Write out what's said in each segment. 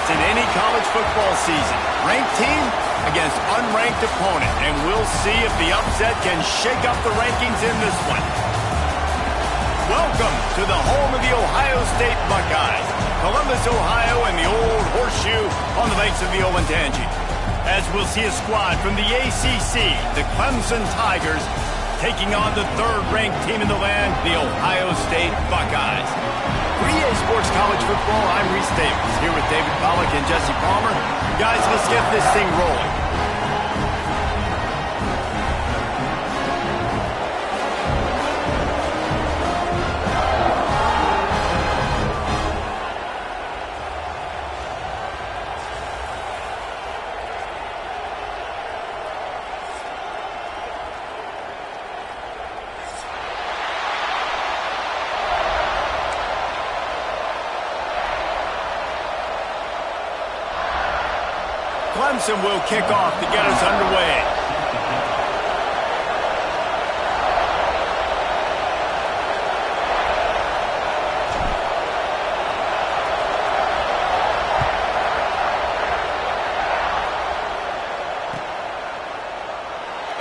fights in any college football season. Ranked team against unranked opponent, and we'll see if the upset can shake up the rankings in this one. Welcome to the home of the Ohio State Buckeyes, Columbus, Ohio, and the old horseshoe on the banks of the Olentangy. As we'll see a squad from the ACC, the Clemson Tigers, taking on the third-ranked team in the land, the Ohio State Buckeyes. For EA Sports College Football, I'm Reese Davis, here with David Pollack and Jesse Palmer. Guys, let's get this thing rolling. Clemson will kick off to get us underway.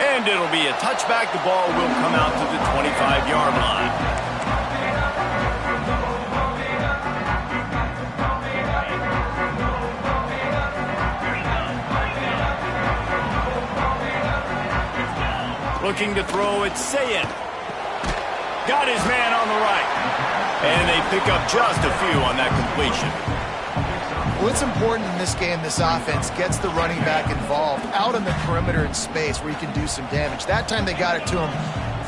And it'll be a touchback. The ball will come out to the 25-yard line. Looking to throw, it's Sayin. Got his man on the right. And they pick up just a few on that completion. Well, it's important in this game, this offense gets the running back involved out on the perimeter in space where he can do some damage. That time they got it to him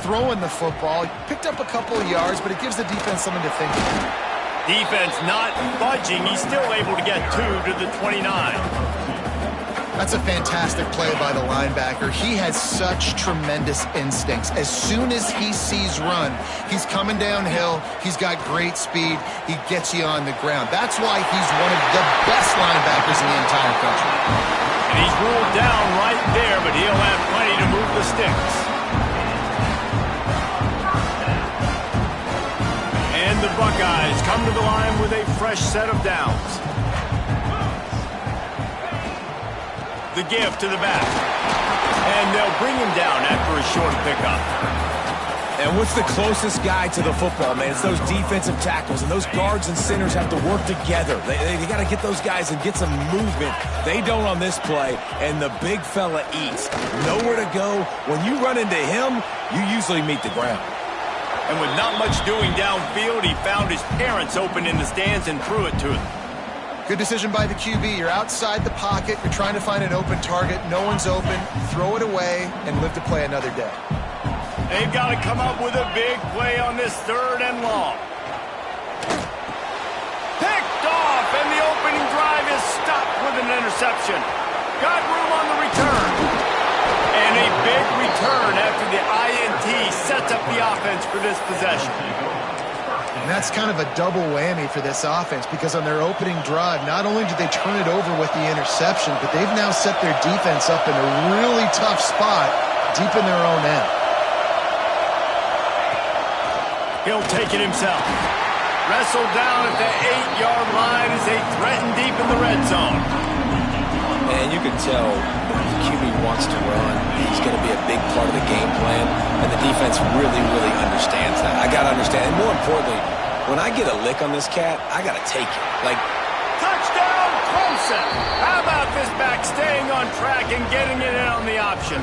throwing the football. He picked up a couple of yards, but it gives the defense something to think about. Defense not budging. He's still able to get 2 to the 29. That's a fantastic play by the linebacker. He has such tremendous instincts. As soon as he sees run, he's coming downhill. He's got great speed. He gets you on the ground. That's why he's one of the best linebackers in the entire country. And he's ruled down right there, but he'll have plenty to move the sticks. And the Buckeyes come to the line with a fresh set of downs. The give to the back. And they'll bring him down after a short pickup. And what's the closest guy to the football, man? It's those defensive tackles, and those guards and centers have to work together. They got to get those guys and get some movement. They don't on this play, and the big fella eats. Nowhere to go. When you run into him, you usually meet the ground. And with not much doing downfield, he found his parents open in the stands and threw it to him. Good decision by the QB. You're outside the pocket. You're trying to find an open target. No one's open. Throw it away and live to play another day. They've got to come up with a big play on this 3rd and long. Picked off, and the opening drive is stopped with an interception. Got room on the return. And a big return after the INT sets up the offense for this possession. And that's kind of a double whammy for this offense because on their opening drive, not only did they turn it over with the interception, but they've now set their defense up in a really tough spot deep in their own end. He'll take it himself. Wrestled down at the 8-yard line as they threaten deep in the red zone. And you can tell the QB wants to run. He's going to be a big part of the game plan, and the defense really, really understands that. I got to understand, and more importantly, when I get a lick on this cat, I got to take it. Like, touchdown, Clemson! How about this back staying on track and getting it in on the option?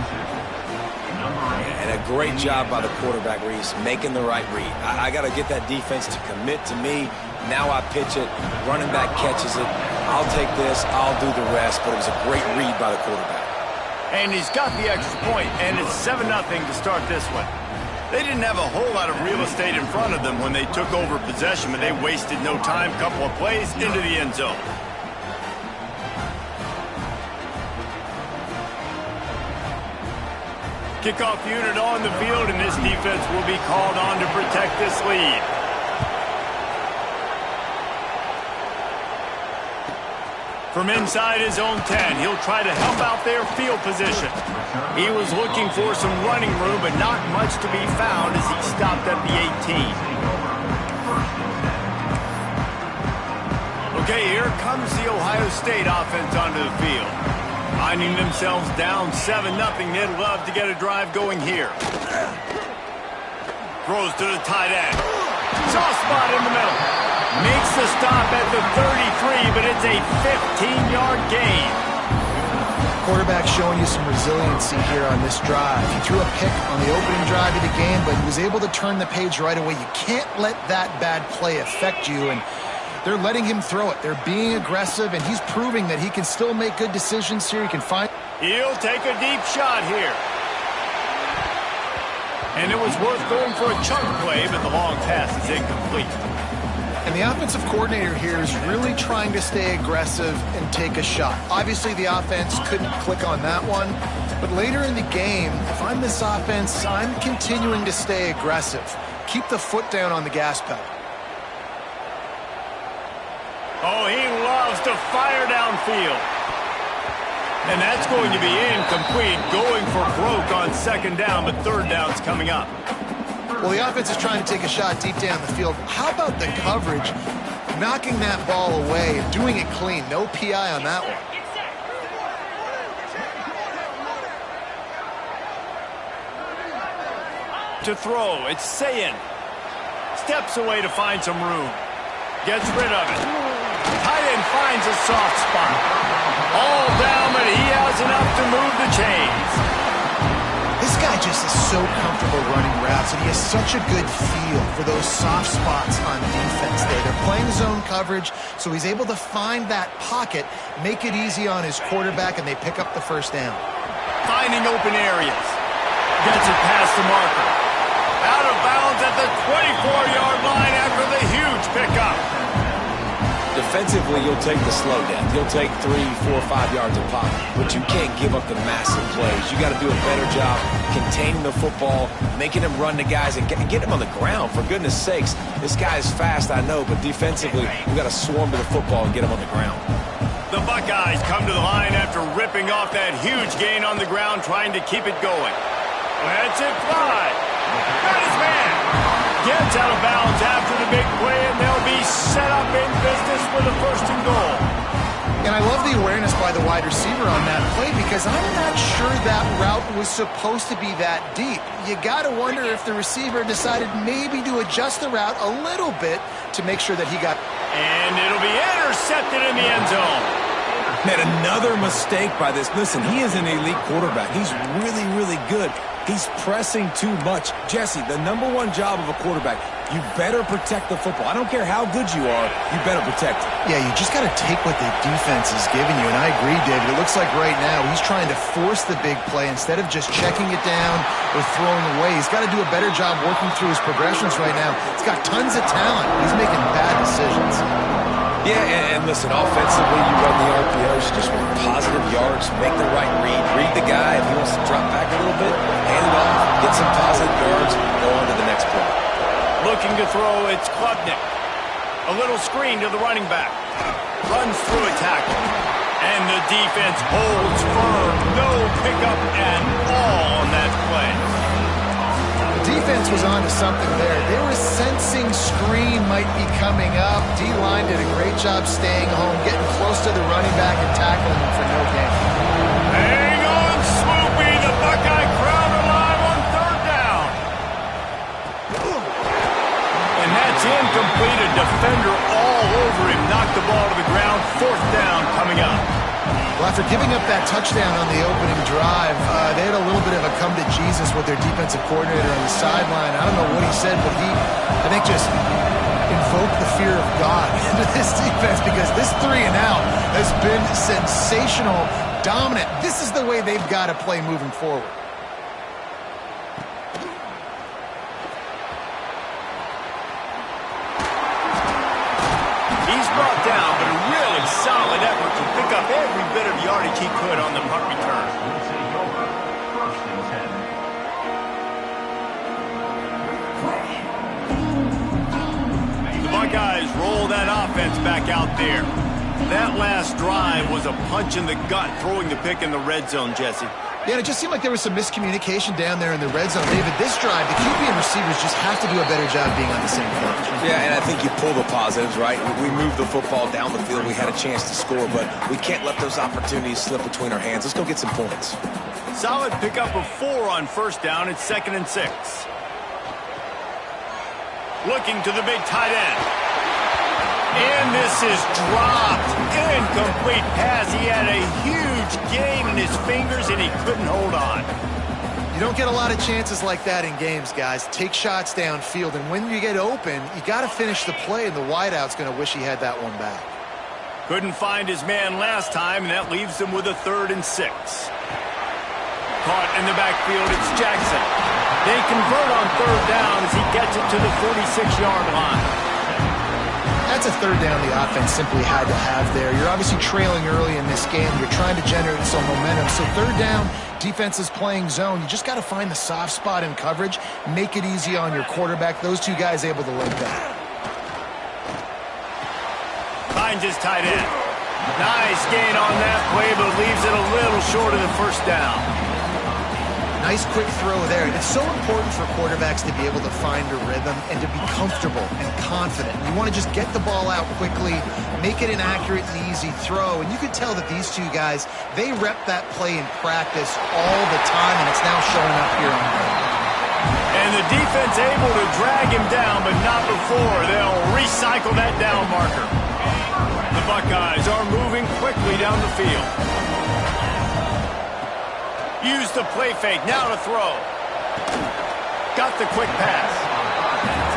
And a great job by the quarterback, Reese, making the right read. I got to get that defense to commit to me. Now I pitch it. Running back catches it. I'll take this. I'll do the rest. But it was a great read by the quarterback. And he's got the extra point, and it's 7-0 to start this one. They didn't have a whole lot of real estate in front of them when they took over possession, but they wasted no time. Couple of plays into the end zone. Kickoff unit on the field, and this defense will be called on to protect this lead. From inside his own 10, he'll try to help out their field position. He was looking for some running room, but not much to be found as he stopped at the 18. Okay, here comes the Ohio State offense onto the field. Finding themselves down 7-0, they'd love to get a drive going here. Throws to the tight end. Soft spot in the middle. Makes the stop at the 33, but it's a 15-yard gain. Quarterback showing you some resiliency here on this drive. He threw a pick on the opening drive of the game, but he was able to turn the page right away. You can't let that bad play affect you, and they're letting him throw it. They're being aggressive, and he's proving that he can still make good decisions here. He can find... He'll take a deep shot here. And it was worth going for a chunk play, but the long pass is incomplete. And the offensive coordinator here is really trying to stay aggressive and take a shot. Obviously, the offense couldn't click on that one. But later in the game, if I'm this offense, I'm continuing to stay aggressive. Keep the foot down on the gas pedal. Oh, he loves to fire downfield. And that's going to be incomplete, going for broke on second down, but third down's coming up. Well, the offense is trying to take a shot deep down the field. How about the coverage, knocking that ball away and doing it clean? No PI on that one. To throw, it's Sayin. Steps away to find some room. Gets rid of it. Tight end finds a soft spot. All down, but he has enough to move the chains. This guy just is so comfortable running routes, and he has such a good feel for those soft spots on defense there. They're playing zone coverage, so he's able to find that pocket, make it easy on his quarterback, and they pick up the first down. Finding open areas. Gets it past the marker. Out of bounds at the 24-yard line after the huge pickup. Defensively, you'll take the slow down. You'll take 3, 4, 5 yards of pop, but you can't give up the massive plays. You got to do a better job containing the football, making him run the guys, and get him on the ground. For goodness sakes, this guy is fast, I know, but defensively, we got to swarm to the football and get him on the ground. The Buckeyes come to the line after ripping off that huge gain on the ground, trying to keep it going. Let's it fly. Got his man. Gets out of bounds after the big play, and they'll be set up in business for the first and goal. And I love the awareness by the wide receiver on that play, because I'm not sure that route was supposed to be that deep. You got to wonder if the receiver decided maybe to adjust the route a little bit to make sure that he got... And it'll be intercepted in the end zone. Man, another mistake by this. Listen, he is an elite quarterback. He's really, really good. He's pressing too much. Jesse, the number one job of a quarterback, you better protect the football. I don't care how good you are, you better protect it. Yeah, you just got to take what the defense is giving you. And I agree, David. It looks like right now he's trying to force the big play instead of just checking it down or throwing away. He's got to do a better job working through his progressions right now. He's got tons of talent. He's making bad decisions. Yeah, and listen, offensively, you run the RPOs, you just want positive yards, make the right read the guy. If he wants to drop back a little bit, hand it off, get some positive yards, go on to the next play. Looking to throw, it's Klubnik. A little screen to the running back. Runs through a tackle. And the defense holds firm. No pickup at all on that play. Defense was on to something there. They were sensing screen might be coming up. D-line did a great job staying home, getting close to the running back and tackling him for no gain. Hang on, Swoopy. The Buckeye crowd alive on third down. And that's incomplete. A defender all over him. Knocked the ball to the ground. Fourth down coming up. Well, after giving up that touchdown on the opening drive, they had a little bit of a come to Jesus with their defensive coordinator on the sideline. I don't know what he said, but he, I think, just invoked the fear of God into this defense, because this 3 and out has been sensational, dominant. This is the way they've got to play moving forward. He's brought down, but a really solid effort to pick up every bit of yardage he could on the punt return. The Buckeyes roll that offense back out there. That last drive was a punch in the gut, throwing the pick in the red zone, Jesse. Yeah, it just seemed like there was some miscommunication down there in the red zone. David, this drive, the QB and receivers just have to do a better job being on the same page. Yeah, and I think you pull the positives, right? We moved the football down the field. We had a chance to score, but we can't let those opportunities slip between our hands. Let's go get some points. Solid pickup of 4 on first down. It's 2nd and 6. Looking to the big tight end. And this is dropped. Incomplete pass. He had a huge gain in his fingers, and he couldn't hold on. You don't get a lot of chances like that in games, guys. Take shots downfield, and when you get open, you got to finish the play, and the wideout's going to wish he had that one back. Couldn't find his man last time, and that leaves him with a 3rd and 6. Caught in the backfield, it's Jackson. They convert on 3rd down as he gets it to the 46-yard line. That's a 3rd down the offense simply had to have there. You're obviously trailing early in this game. You're trying to generate some momentum. So 3rd down, defense is playing zone. You just got to find the soft spot in coverage, make it easy on your quarterback. Those two guys able to link that. Finds his tight end. Nice gain on that play, but leaves it a little short of the 1st down. Nice quick throw there. It's so important for quarterbacks to be able to find a rhythm and to be comfortable and confident. You want to just get the ball out quickly, make it an accurate and easy throw. And you could tell that these two guys, they rep that play in practice all the time, and it's now showing up here on the And the defense able to drag him down, but not before. They'll recycle that down marker. The Buckeyes are moving quickly down the field. Use the play fake, now to throw. Got the quick pass.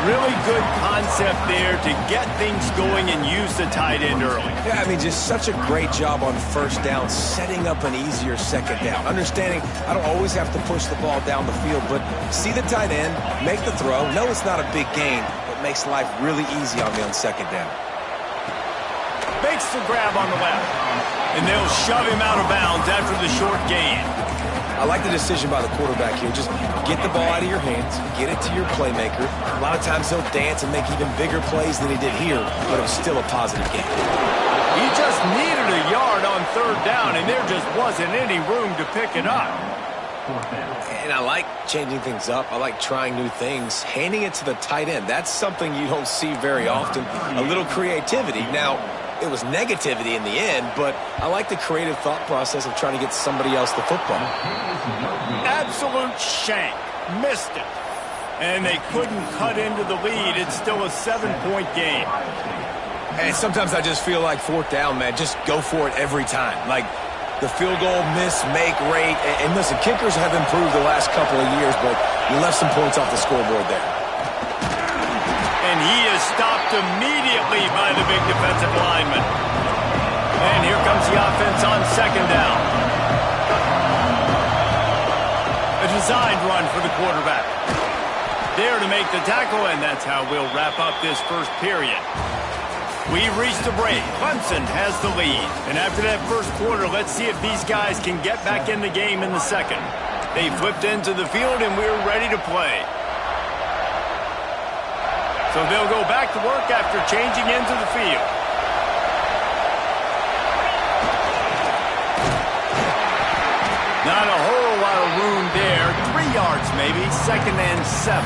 Really good concept there to get things going and use the tight end early. Yeah, I mean, just such a great job on 1st down, setting up an easier 2nd down. Understanding I don't always have to push the ball down the field, but see the tight end, make the throw. No, it's not a big gain, but makes life really easy on me on 2nd down. Makes the grab on the left, and they'll shove him out of bounds after the short gain. I like the decision by the quarterback here. Just get the ball out of your hands, get it to your playmaker. A lot of times he'll dance and make even bigger plays than he did here, but it was still a positive game. He just needed a yard on 3rd down, and there just wasn't any room to pick it up. And I like changing things up. I like trying new things. Handing it to the tight end, that's something you don't see very often. A little creativity. Now, it was negativity in the end, but I like the creative thought process of trying to get somebody else the football. Absolute shank. Missed it. And they couldn't cut into the lead. It's still a 7-point game. And sometimes I just feel like 4th down, man, just go for it every time. Like the field goal miss, make rate. And listen, kickers have improved the last couple of years, but you left some points off the scoreboard there. And he is stopped immediately by the big defensive lineman. And here comes the offense on 2nd down. A designed run for the quarterback. There to make the tackle, and that's how we'll wrap up this 1st period. We've reached the break. Clemson has the lead. And after that 1st quarter, let's see if these guys can get back in the game in the 2nd. They flipped into the field, and we're ready to play. So they'll go back to work after changing into the field. Not a whole lot of room there. 3 yards maybe, 2nd and 7.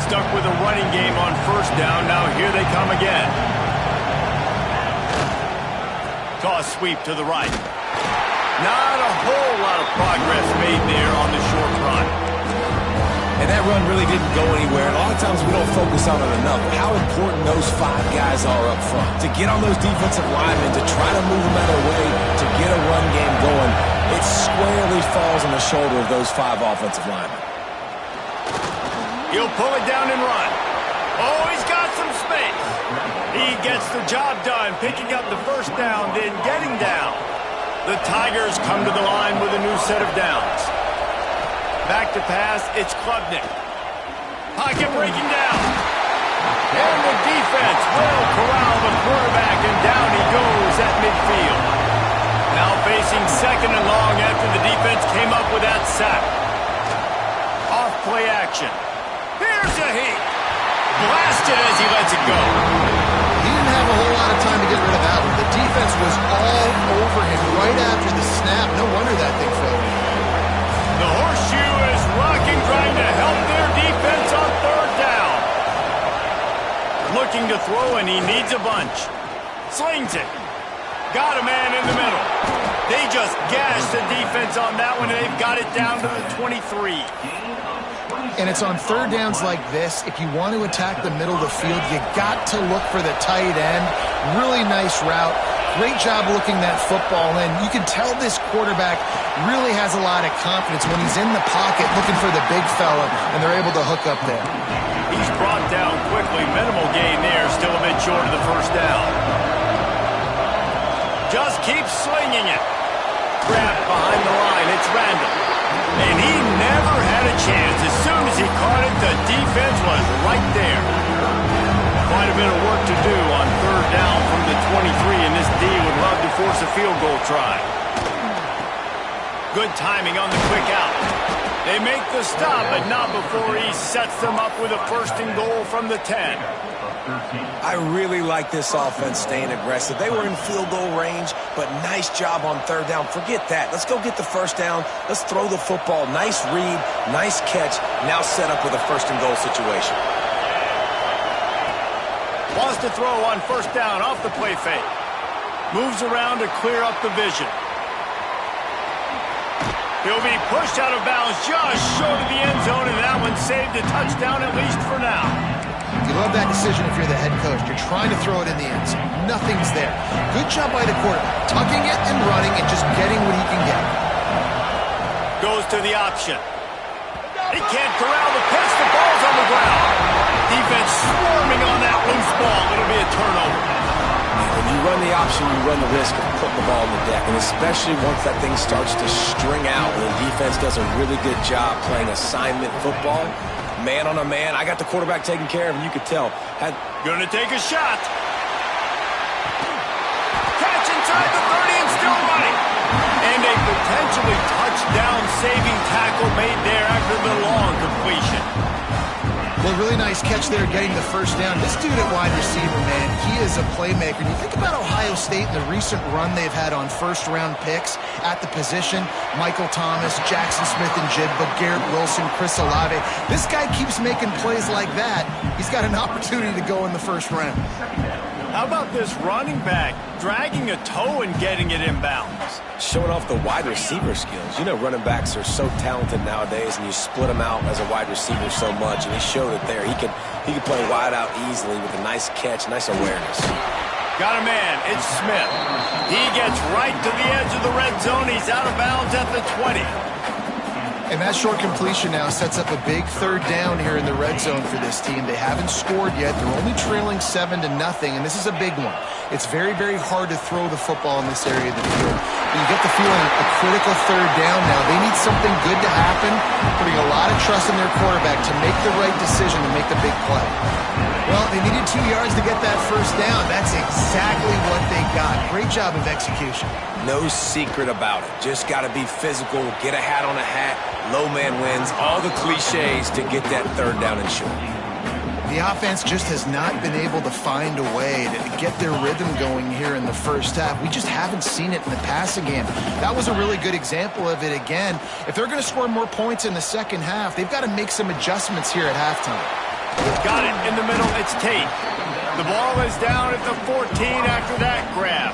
Stuck with a running game on 1st down. Now here they come again. Toss sweep to the right. Not a whole lot of progress made there on the short run. And that run really didn't go anywhere. A lot of times we don't focus on it enough. How important those 5 guys are up front. To get on those defensive linemen, to try to move them out of the way, to get a run game going, it squarely falls on the shoulder of those 5 offensive linemen. He'll pull it down and run. Oh, he's got some space. He gets the job done, picking up the 1st down, then getting down. The Tigers come to the line with a new set of downs. Back to pass, it's Klubnik. Pocket breaking down. And the defense will corral the quarterback, and down he goes at midfield. Now facing 2nd and long after the defense came up with that sack. Off play action. Here's a heat. Blasted as he lets it go. He didn't have a whole lot of time to get rid of that one. The defense was all over him right after the snap. No wonder that thing fell. The horseshoe is rocking, trying to help their defense on third down. Looking to throw, and he needs a bunch. Slings it. Got a man in the middle. They just gashed the defense on that one, and they've got it down to the 23. And it's on third downs like this. If you want to attack the middle of the field, you got to look for the tight end. Really nice route. Great job looking that football in. You can tell this quarterback really has a lot of confidence when he's in the pocket looking for the big fella, and they're able to hook up there. He's brought down quickly. Minimal gain there. Still a bit short of the first down. Just keeps swinging it. Grabbed behind the line. It's Randall. And he never had a chance. As soon as he caught it, the defense was right there. Quite a bit of work to do on third down from the 23, and this D would love to force a field goal try. Good timing on the quick out. They make the stop, but not before he sets them up with a first and goal from the 10. I really like this offense staying aggressive. They were in field goal range, but nice job on third down. Forget that. Let's go get the first down. Let's throw the football. Nice read, nice catch. Now set up with a first and goal situation. Wants to throw on first down off the play fake. Moves around to clear up the vision. He'll be pushed out of bounds just short of the end zone, and that one saved a touchdown at least for now. You love that decision if you're the head coach. You're trying to throw it in the end zone. Nothing's there. Good job by the quarterback, tucking it and running and just getting what he can get. Goes to the option. He can't corral the pitch. The ball's on the ground. Defense swarming on that loose ball. It'll be a turnover. When you run the option, you run the risk of putting the ball on the deck, and especially once that thing starts to string out, when the defense does a really good job playing assignment football, man on a man. I got the quarterback taken care of, and you could tell. Gonna take a shot. Catch inside the 30 and still running. And a potentially touchdown-saving tackle made there after the long completion. Well, really nice catch there getting the first down. This dude at wide receiver, man, he is a playmaker. And you think about Ohio State and the recent run they've had on first-round picks at the position. Michael Thomas, Jackson Smith-Njigba, Garrett Wilson, Chris Olave. This guy keeps making plays like that. He's got an opportunity to go in the first round. How about this running back dragging a toe and getting it inbounds? Showing off the wide receiver skills. You know, running backs are so talented nowadays, and you split them out as a wide receiver so much, and he showed it there. He could play wide out easily with a nice catch, nice awareness. Got a man. It's Smith. He gets right to the edge of the red zone. He's out of bounds at the 20. And that short completion now sets up a big third down here in the red zone for this team. They haven't scored yet. They're only trailing 7-0, and this is a big one. It's very, very hard to throw the football in this area of the field. But you get the feeling a critical third down now. They need something good to happen, putting a lot of trust in their quarterback to make the right decision to make the big play. Well, they needed 2 yards to get that first down. That's exactly what they got. Great job of execution. No secret about it. Just got to be physical, get a hat on a hat, low man wins, all the cliches to get that third down and short. The offense just has not been able to find a way to get their rhythm going here in the first half. We just haven't seen it in the passing game. That was a really good example of it again. If they're going to score more points in the second half, they've got to make some adjustments here at halftime. Got it in the middle. It's Tate. The ball is down at the 14 after that grab.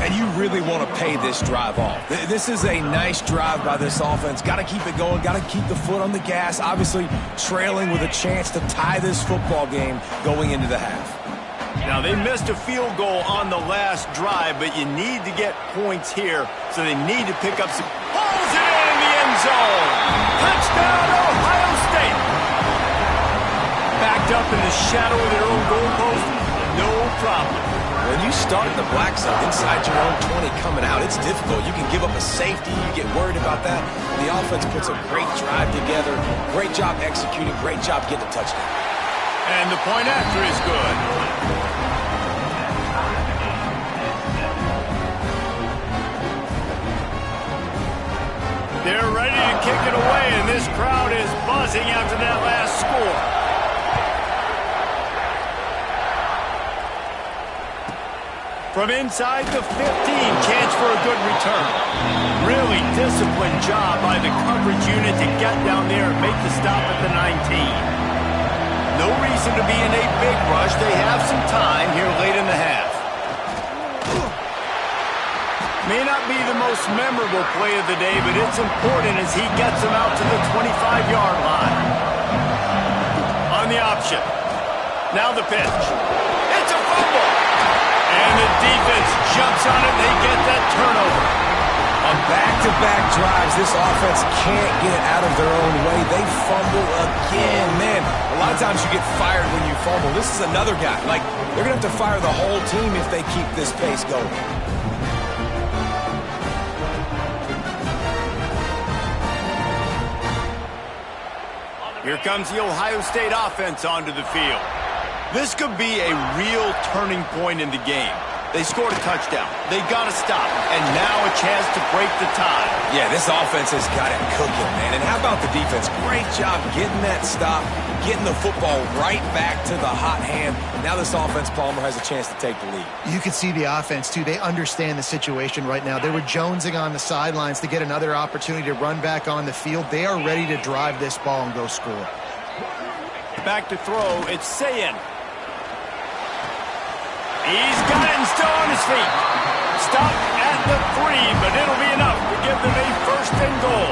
And you really want to pay this drive off. This is a nice drive by this offense. Got to keep it going. Got to keep the foot on the gas. Obviously trailing with a chance to tie this football game going into the half. Now, they missed a field goal on the last drive, but you need to get points here, so they need to pick up some. Pulls it in the end zone. Touchdown, Ohio State. Backed up in the shadow of their own goalpost, no problem. When you start in the black zone inside your own 20 coming out, it's difficult. You can give up a safety. You get worried about that. The offense puts a great drive together. Great job executing. Great job getting a touchdown. And the point after is good. They're ready to kick it away, and this crowd is buzzing after that last score. From inside the 15, chance for a good return. Really disciplined job by the coverage unit to get down there and make the stop at the 19. No reason to be in a big rush. They have some time here late in the half. May not be the most memorable play of the day, but it's important as he gets him out to the 25-yard line. On the option. Now the pitch. It's a fumble. And the defense jumps on it. They get that turnover. On back-to-back drives, this offense can't get out of their own way. They fumble again. Man, a lot of times you get fired when you fumble. This is another guy. Like, they're going to have to fire the whole team if they keep this pace going. Here comes the Ohio State offense onto the field. This could be a real turning point in the game. They scored a touchdown. They got to stop. And now a chance to break the tie. Yeah, this offense has got it cooking, man. And how about the defense? Great job getting that stop, getting the football right back to the hot hand. Now this offense, Palmer, has a chance to take the lead. You can see the offense, too. They understand the situation right now. They were jonesing on the sidelines to get another opportunity to run back on the field. They are ready to drive this ball and go score. Back to throw. It's Sayin. He's got it and still on his feet. Stop at the 3, but it'll be enough to give them a first and goal.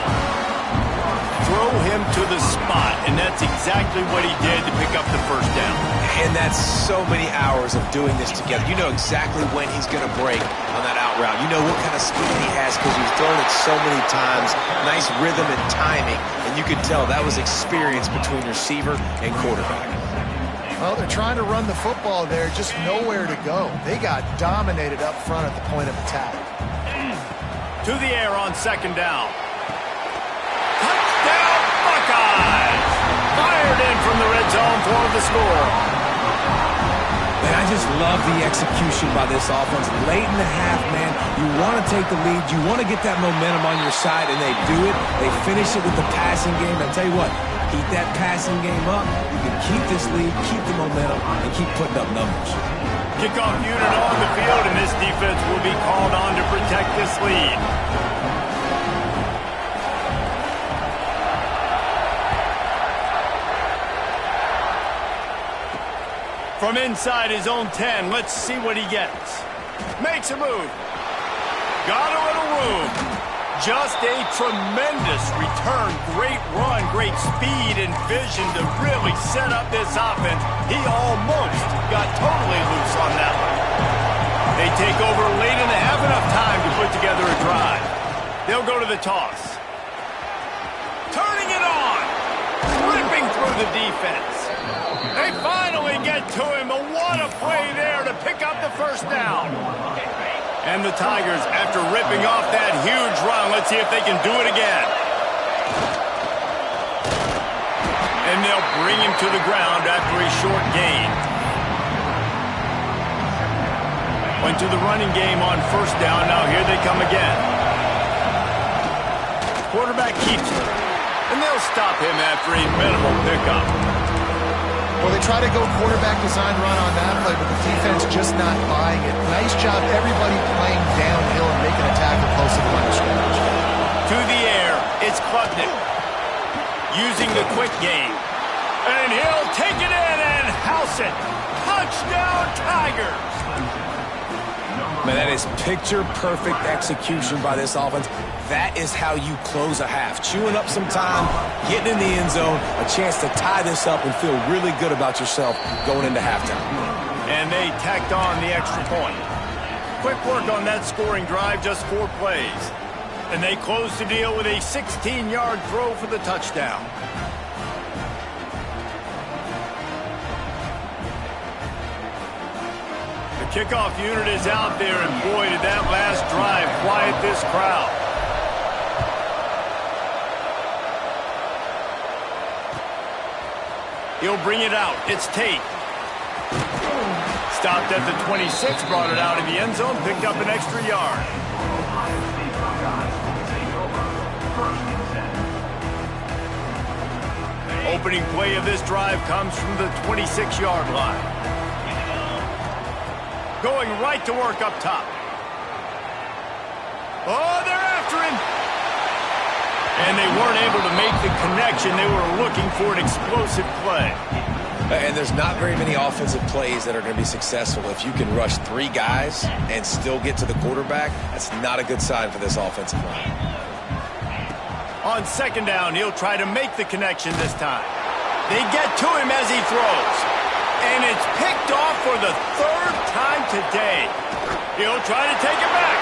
Throw him to the spot, and that's exactly what he did to pick up the first down. And that's so many hours of doing this together. You know exactly when he's going to break on that out route. You know what kind of speed he has because he's thrown it so many times. Nice rhythm and timing, and you could tell that was experience between receiver and quarterback. Well, they're trying to run the football there, just nowhere to go. They got dominated up front at the point of attack. To the air on second down. Touchdown, Buckeyes! Fired in from the red zone for the score. Man, I just love the execution by this offense. Late in the half, man, you want to take the lead. You want to get that momentum on your side, and they do it. They finish it with the passing game. I tell you what, keep that passing game up. You can keep this lead, keep the momentum, and keep putting up numbers. Kickoff unit on the field, and this defense will be called on to protect this lead. From inside his own 10, let's see what he gets. Makes a move. Got a little room. Just a tremendous return. Great run, great speed and vision to really set up this offense. He almost got totally loose on that one. They take over late in the half, enough time to put together a drive. They'll go to the toss. Turning it on. Ripping through the defense. They finally get to him, but what a play there to pick up the first down. And the Tigers, after ripping off that huge run, let's see if they can do it again. And they'll bring him to the ground after a short gain. Went to the running game on first down, now here they come again. Quarterback keeps it, and they'll stop him after a minimal pickup. Well, they try to go quarterback design run on that play, but the defense just not buying it. Nice job, everybody playing downhill and making a tackle close to the line of scrimmage. To the air, it's Klubnik. Using the quick game. And he'll take it in and house it. Touchdown, Tigers! Man, that is picture-perfect execution by this offense. That is how you close a half. Chewing up some time, getting in the end zone, a chance to tie this up and feel really good about yourself going into halftime. And they tacked on the extra point. Quick work on that scoring drive, just 4 plays. And they close the deal with a 16-yard throw for the touchdown. Kickoff unit is out there, and boy, did that last drive quiet this crowd. He'll bring it out. It's Tate. Stopped at the 26, brought it out in the end zone, picked up an extra yard. Opening play of this drive comes from the 26-yard line. going right to work up top. Oh, they're after him. And they weren't able to make the connection. They were looking for an explosive play. And there's not very many offensive plays that are going to be successful. If you can rush 3 guys and still get to the quarterback, that's not a good sign for this offensive line. On second down, he'll try to make the connection this time. They get to him as he throws. And it's picked off for the 3rd time today. He'll try to take it back.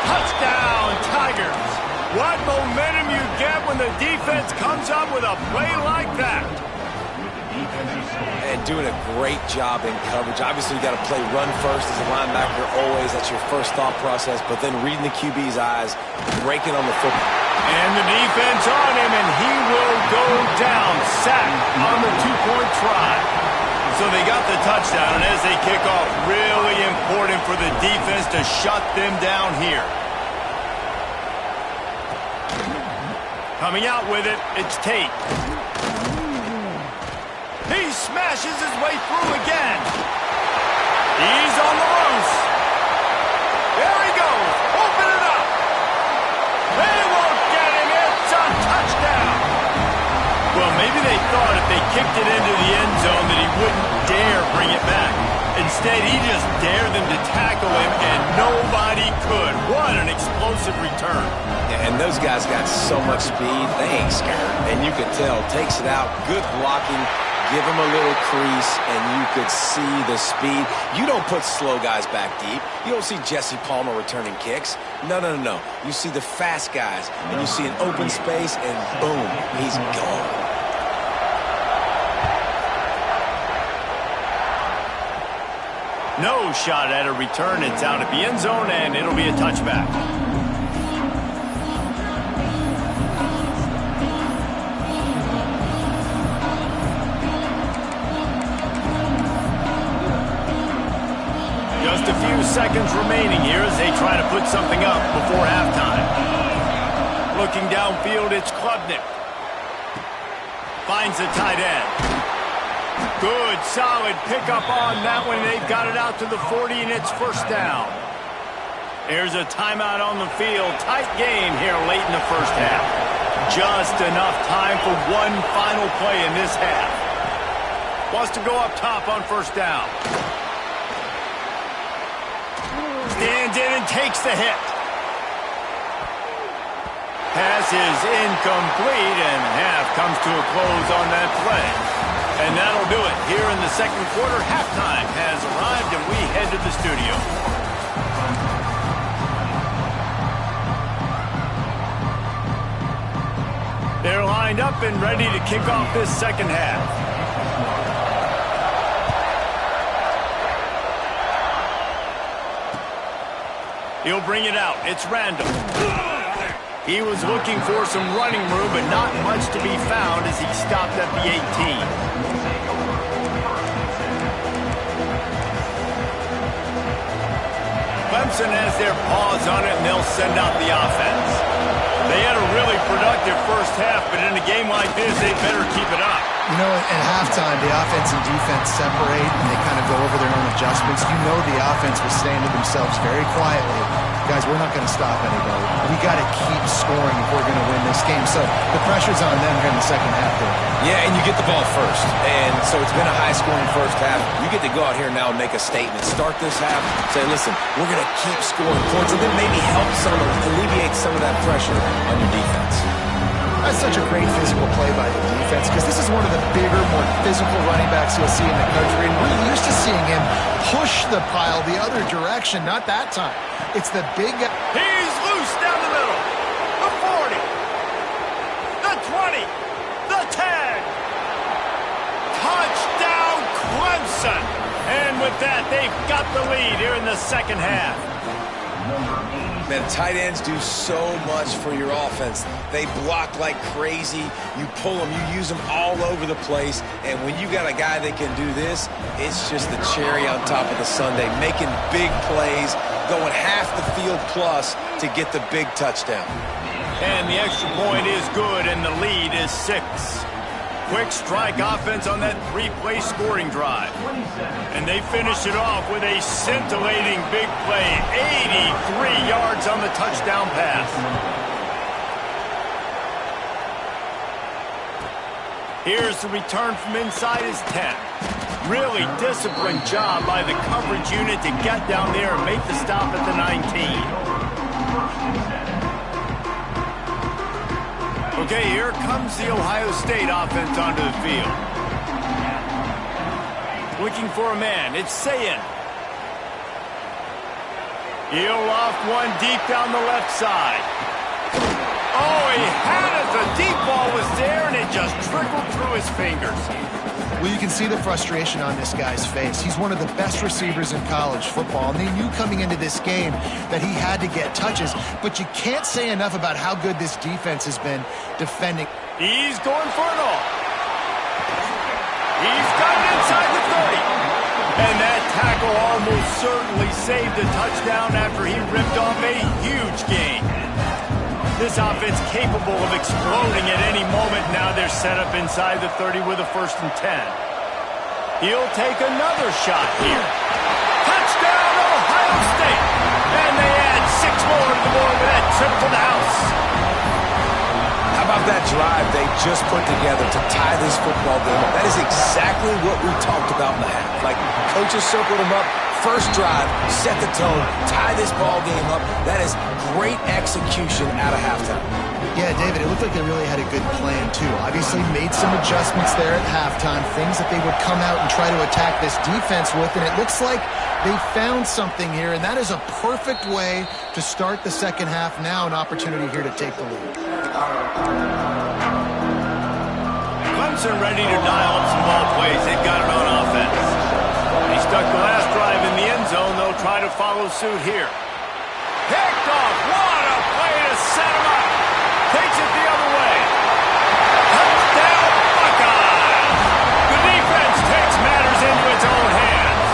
Touchdown, Tigers. What momentum you get when the defense comes up with a play like that. And doing a great job in coverage. Obviously, you got to play run first as a linebacker always. That's your first thought process. But then reading the QB's eyes, breaking on the football. And the defense on him, and he will go down. Sacked on the 2-point try. So they got the touchdown, and as they kick off, really important for the defense to shut them down here. Coming out with it, it's Tate. He smashes his way through again. He's on the loose. There he goes. Open it up. They won't get him. It's a touchdown. Well, maybe they thought if they kicked it into the end zone that he wouldn't dare bring it back. Instead, he just dared them to tackle him, and nobody could. What an explosive return. And those guys got so much speed, they ain't scared. And you could tell, takes it out, good blocking, give him a little crease, and you could see the speed. You don't put slow guys back deep. You don't see Jesse Palmer returning kicks. No, no, no, no. You see the fast guys, and you see an open space, and boom, he's gone. No shot at a return. It's out at the end zone, and it'll be a touchback. Just a few seconds remaining here as they try to put something up before halftime. Looking downfield, it's Klubnik. Finds the tight end. Good, solid pickup on that one. They've got it out to the 40, and it's first down. Here's a timeout on the field. Tight game here late in the first half. Just enough time for one final play in this half. Wants to go up top on first down. Stands in and takes the hit. Pass is incomplete, and half comes to a close on that play. And that'll do it. Here in the second quarter, halftime has arrived, and we head to the studio. They're lined up and ready to kick off this second half. He'll bring it out. It's Randall. He was looking for some running room, but not much to be found as he stopped at the 18. Clemson has their paws on it, and they'll send out the offense. They had a really productive first half, but in a game like this, they better keep it up. You know, at halftime, the offense and defense separate, and they kind of go over their own adjustments. You know the offense was saying to themselves very quietly, guys, we're not going to stop anybody. We got to keep scoring if we're going to win this game. So the pressure's on them here in the second half there. Yeah, and you get the ball first. And so it's been a high-scoring first half. You get to go out here now and make a statement. Start this half, say, listen, we're going to keep scoring points, and then maybe help alleviate some of that pressure on your defense. That's such a great physical play by the defense because this is one of the bigger, more physical running backs you'll see in the country. And we're used to seeing him push the pile the other direction. Not that time. It's the big guy. He's loose down the middle. The 40. The 20. The 10. Touchdown, Clemson. And with that, they've got the lead here in the second half. Man, tight ends do so much for your offense. They block like crazy. You pull them, you use them all over the place. And when you got a guy that can do this, it's just the cherry on top of the sundae, making big plays, going half the field plus to get the big touchdown. And the extra point is good, and the lead is 6. quick strike offense on that three-play scoring drive. And they finish it off with a scintillating big play. 83 yards on the touchdown pass. Here's the return from inside his 10. Really disciplined job by the coverage unit to get down there and make the stop at the 19. Okay, here comes the Ohio State offense onto the field. Looking for a man, it's Sayin. He'll off one deep down the left side. Oh, he had it. The deep ball was there, and it just trickled through his fingers. Well, you can see the frustration on this guy's face. He's one of the best receivers in college football, and they knew coming into this game that he had to get touches, but you can't say enough about how good this defense has been defending. He's going for it all. He's got it inside the 30. And that tackle almost certainly saved a touchdown after he ripped off a huge gain. This offense capable of exploding at any moment. Now they're set up inside the 30 with a 1st and 10. He'll take another shot here. Touchdown, Ohio State! And they add 6 more to the board with that trip to the house. How about that drive they just put together to tie this football game up? That is exactly what we talked about in the half. Like, coaches circled him up. First drive, set the tone, tie this ball game up. That is great execution out of halftime. Yeah, David, it looked like they really had a good plan, too. Obviously made some adjustments there at halftime, things that they would come out and try to attack this defense with, and it looks like they found something here, and that is a perfect way to start the second half. Now an opportunity here to take the lead. Clemson ready to dial up some ball plays. They've got it on offense. He stuck the last drive in the end zone. They'll try to follow suit here. Picked off. What a play to set him up. Takes it the other way. Touchdown, Buckeyes. The defense takes matters into its own hands.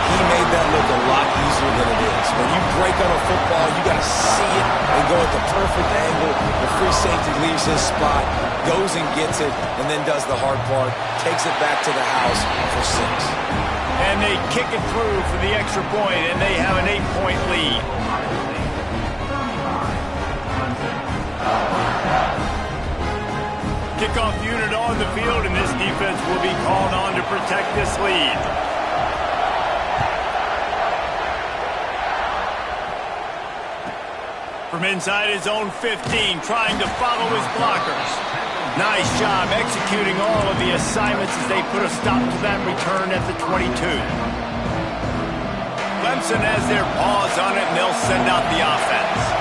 He made that look a lot easier than it is. When you break on a football, you got to see it and go at the perfect angle. The free safety leaves his spot, goes and gets it, and then does the hard part, takes it back to the house for 6. And they kick it through for the extra point, and they have an 8-point lead. Kickoff unit on the field, and this defense will be called on to protect this lead. From inside his own 15, trying to follow his blockers. Nice job executing all of the assignments as they put a stop to that return at the 22. Clemson has their paws on it, and they'll send out the offense.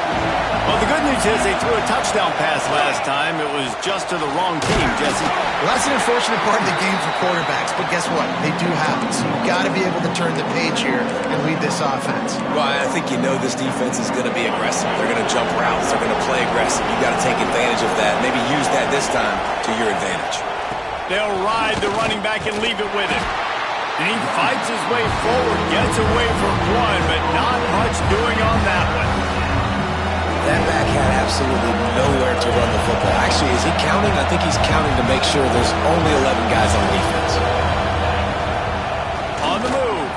Well, the good news is they threw a touchdown pass last time. It was just to the wrong team, Jesse. Well, that's an unfortunate part of the game for quarterbacks, but guess what? They do happen, so you've got to be able to turn the page here and lead this offense. Well, I think you know this defense is going to be aggressive. They're going to jump routes. They're going to play aggressive. You've got to take advantage of that. Maybe use that this time to your advantage. They'll ride the running back and leave it with him. And he fights his way forward, gets away from one, but not much doing on that one. That back had absolutely nowhere to run the football. Actually, is he counting? I think he's counting to make sure there's only 11 guys on defense. On the move.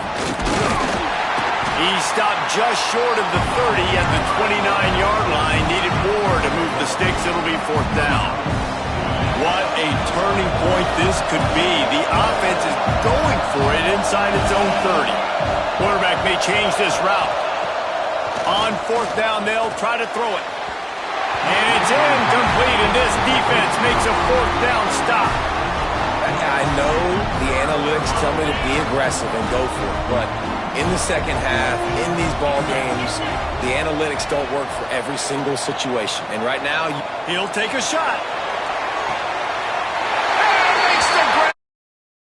He stopped just short of the 30 at the 29-yard line. Needed more to move the sticks. It'll be 4th down. What a turning point this could be. The offense is going for it inside its own 30. Quarterback may change this route. On 4th down, they'll try to throw it. And it's incomplete, and this defense makes a 4th down stop. I know the analytics tell me to be aggressive and go for it, but in the second half, in these ball games, the analytics don't work for every single situation. And right now, he'll take a shot.